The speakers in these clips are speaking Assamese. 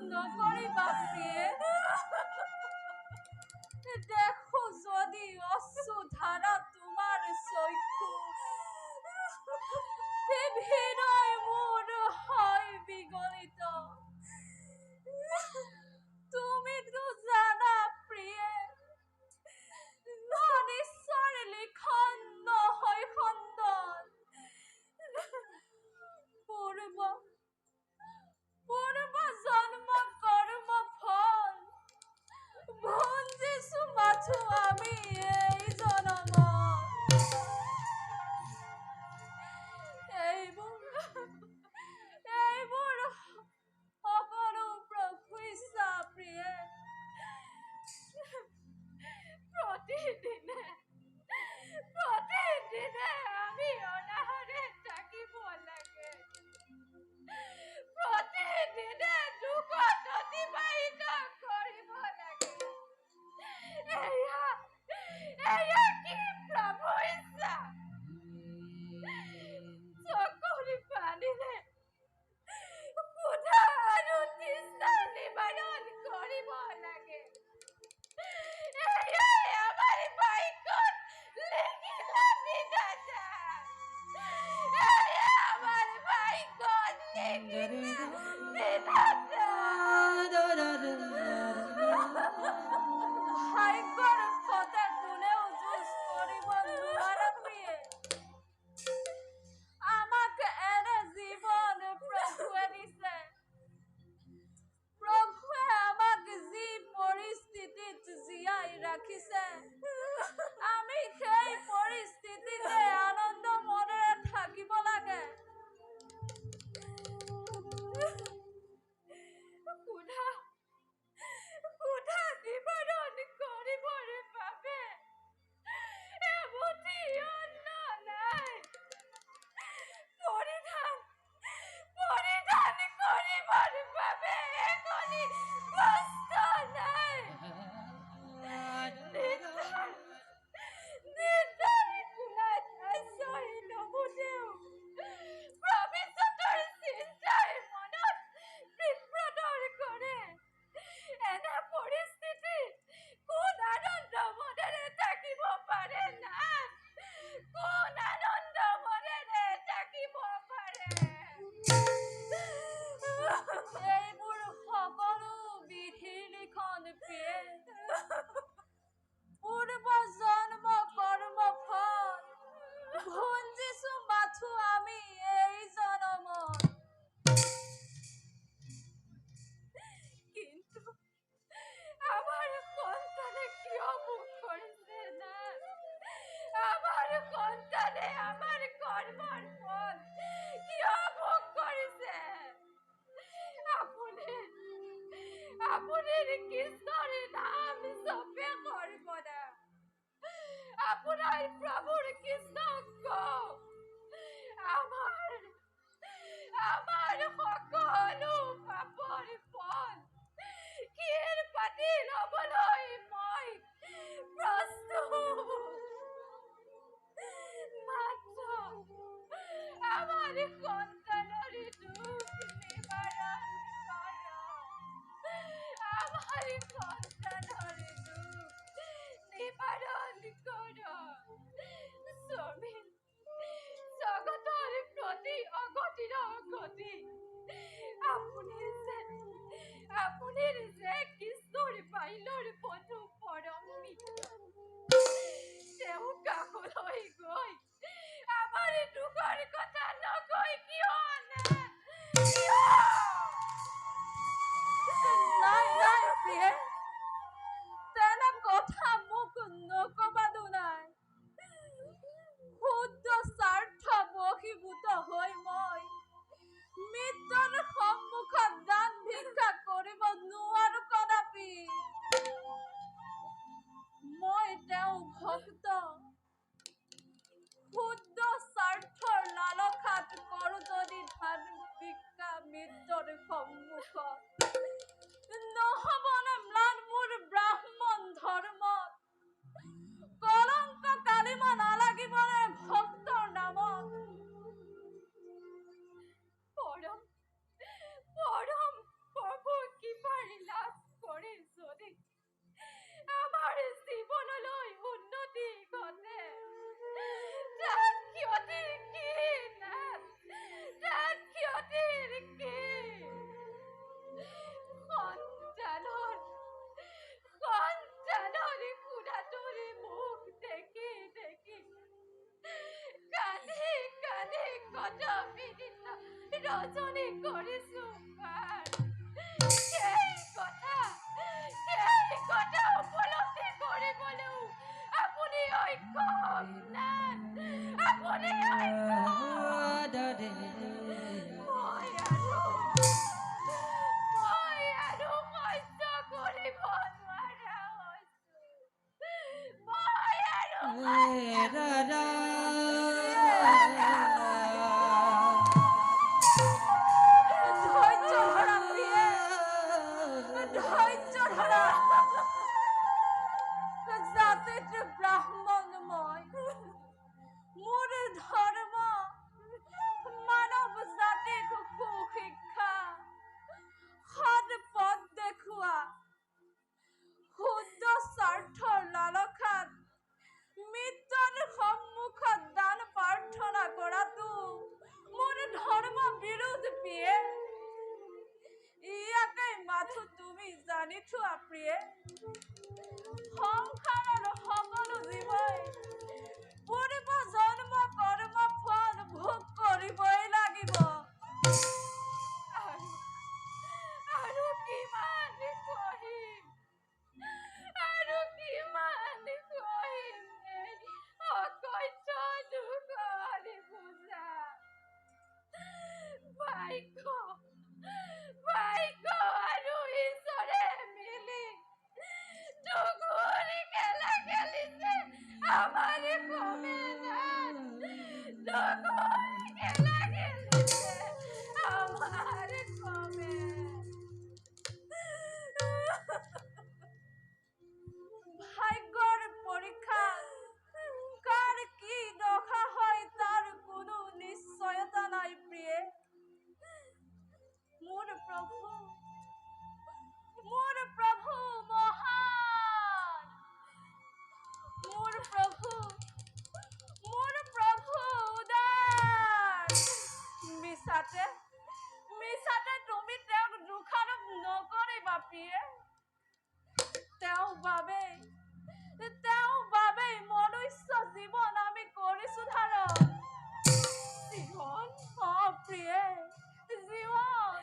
নকৰিবা প্ৰিয়ে। দেখো যদি অশ্ৰুধাৰা তোমাৰ চক্ষু হৃদয় মোৰ হয় বিগলিত। তুমিতো জানা প্ৰিয়ে, ঈশ্বৰ লিখন নহয় খণ্ডন। পূৰ্ব জন্ম কৰ্ম ফল ভঞ্জিছো মাথো আমি এই জনমত। এইবোৰ সকলো প্ৰভু ইচ্ছা প্ৰিয়ে। প্ৰতিদিনে আমি অনাহাৰে থাকিব লাগে। প্ৰতিদিনে দুখত অতিবাহিত কৰিব লাগে। এয়া কি প্ৰভু ইচ্ছা? চকুৰ পানীৰে ক্ষুধা আৰু তৃষ্ণা নিবাৰণ কৰিব লাগে। এয়াই আমাৰ ভাগ্যত লিখিলা বিধাতা। এয়া আমাৰ ভাগ্যত লিখিলা বিধাতা। ভাগ্যৰ কথা কোনেও যুঁজ কৰিব নোৱাৰে প্ৰিয়ে। আমাক এনে জীৱন প্ৰভুৱে দিছে। প্ৰভুৱে আমাক যি পৰিস্থিতিত জীয়াই ৰাখিছে, আমি সেই পৰিস্থিতিতে আনন্দ মনেৰে থাকিব লাগে। ক্ষুধা নিবাৰণ কৰিবৰ বাবে এমুঠি অন্ন নাই। পৰিধান কৰিবৰ বাবে এখনি বস্ত্ৰ নাই। নিদ্ৰাৰ কোলাত আশ্ৰয় লবতেও ভৱিষ্যতৰ চিন্তাই মনত বিব্ৰত কৰে। এনে পৰিস্থিতিত কোন আনন্দ মনেৰে থাকিব পাৰে না? কোন আনন্দ মনেৰে থাকিব পাৰে? এইবোৰ সকলো বিধিৰ লিখন প্ৰিয়ে। পূৰ্ব জন্ম কৰ্ম ফল ভঞ্জিছো মাথো আমি এই জনমত। কিন্তু আমাৰ সন্তানে কিয় মুখ কৰিছে না? আমাৰ সন্তানে আমাৰ কৰ্মৰ ফল কিয় মুখ কৰিছে? আপুনিৰ কৃষ্ণৰ নাম জপে কৰিব না। আপোনাৰ প্ৰভুৰ কৃষ্ণক কওক, আমাৰ সকলো পাপৰ ফল ক্ষীৰ পাতি ল'বলৈ মই প্ৰস্তুত। মাত্ৰ আমাৰ সন্তানৰ দুখ নিবাৰণ কৰক। আমাৰ সন্তানৰ দুখ নিবাৰণ কৰক। স্বামী, জগতৰ প্ৰতি অগতিৰ গতি আপুনিৰ যে কৃষ্ণৰ বাইলৰ বন্ধু পৰম মিত্ৰ। তেওঁ কাষলৈ গৈ আমাৰ দুখৰ কথা নকৈ কিয় না? নাই প্ৰিয়ে, তেনে কথা মোক নকবা দুনাই। শুদ্ধ স্বাৰ্থ বশীভূত হৈ মই মৃত্যুৰ সন্মুখত দান ভিক্ষা কৰিব নোৱাৰো কদাপি। মই তেওঁ ভক্ত। শুদ্ধ স্বাৰ্থৰ লালসাত কৰো যদি দান ভিক্ষা মৃত্যুৰ সন্মুখত নহবনে ম্লান ৰজনী কৰিছো সেই কথা উপলব্ধি কৰিবলৈও আপুনি অক্ষম নাই। আপুনি মই আৰু সহ্য কৰিব নোৱাৰা হৈছো। মই আৰু ধৈৰ্য ধৰা প্ৰিয়ে, ধৈৰ্য ধৰা। জাতিত ব্ৰাহ্মণ মই, মোৰ ধৰ্ম মানৱ জাতিক সুশিক্ষা, সৎ পথ দেখুওৱা, শুদ্ধ স্বাৰ্থৰ লালসাত মৃত্যুৰ সন্মুখত দান প্ৰাৰ্থনা কৰাটো মোৰ ধৰ্ম বিৰোধ প্ৰিয়ে। ইয়াকে মাথো তুমি জানি থোৱা প্ৰিয়ে। সংসাৰৰ সকলো জীৱই পূৰ্ব জন্ম কৰ্ম ফল ভোগ কৰিবই লাগিব। আৰু কিমান সহিম, আৰু কিমান সহিম অকথ্য দুখৰ বোজা। ভাগ্য আৰু ঈশ্বৰে মিলি দুগুৰি খেলা খেলিছে আমাৰ কমেনাত। দুগুৰি খেলা খেলিছে আমাৰ কমেনাত। ভাগ্যৰ পৰীক্ষা কাৰ কি দশা হয় তাৰ কোনো নিশ্চয়তা নাই প্ৰিয়ে। মোৰ প্ৰভু মহান, মোৰ প্ৰভু উদাৰ। মিছাতে তুমি তেওঁক দোষাৰোপ নকৰিবা প্ৰিয়ে। তেওঁৰ বাবেই মনুষ্য জীৱন আমি কৰিছো ধাৰণ। জীৱন প্ৰিয়ে, জীৱন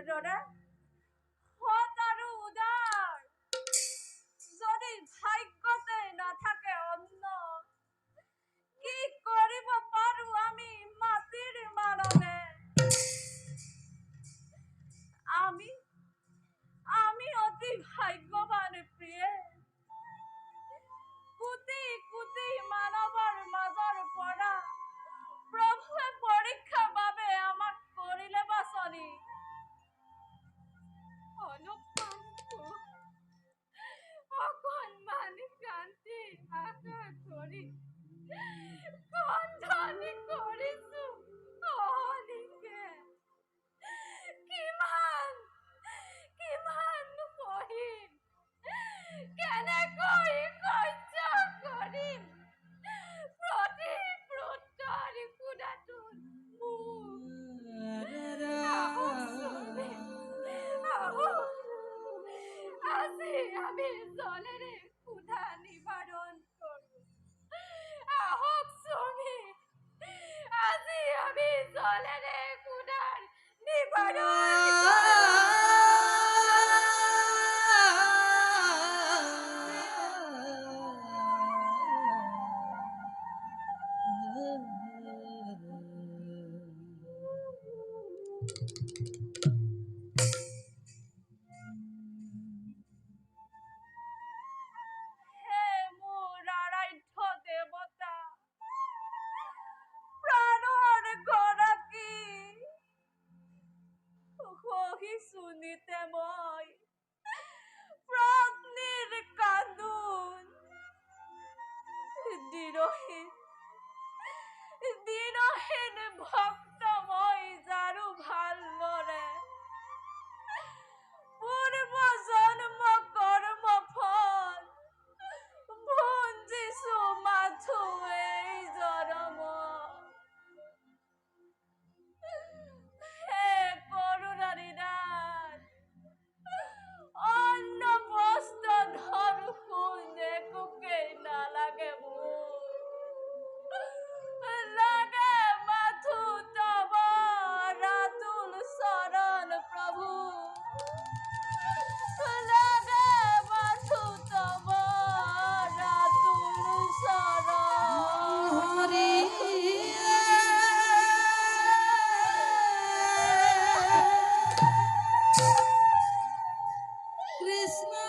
দৰে সৎ আৰু উদাৰ। যদি ভাগ্যতে নাথাকে অন্ন, কি কৰিব পাৰো আমি মাটিৰ মানৱে। আমি অতি ভাগ্যৱান প্ৰিয়ে। কোটি কোটি মানৱৰ মাজৰ পৰা প্ৰভুৱে পৰীক্ষাৰ বাবে আমাক কৰিলে বাছনি। প্ৰীতেময় পত্নীৰ কান্দোন দিনহীন দিনহীন ভক্ত মই যাৰো ভালদৰে পূৰ্ব জন্ম কৰ্ম ফল ভুঞ্জিছো মাথো এই জনম হে কৰুণাৰ নাথ অন্য বস্ত্ৰ ধন শুন একোকে নালাগে মোৰ লাগে মাথো তব ৰাতুল শৰণ প্ৰভু লাগে মাথো তব ৰাতুল শৰণ কৃষ্ণ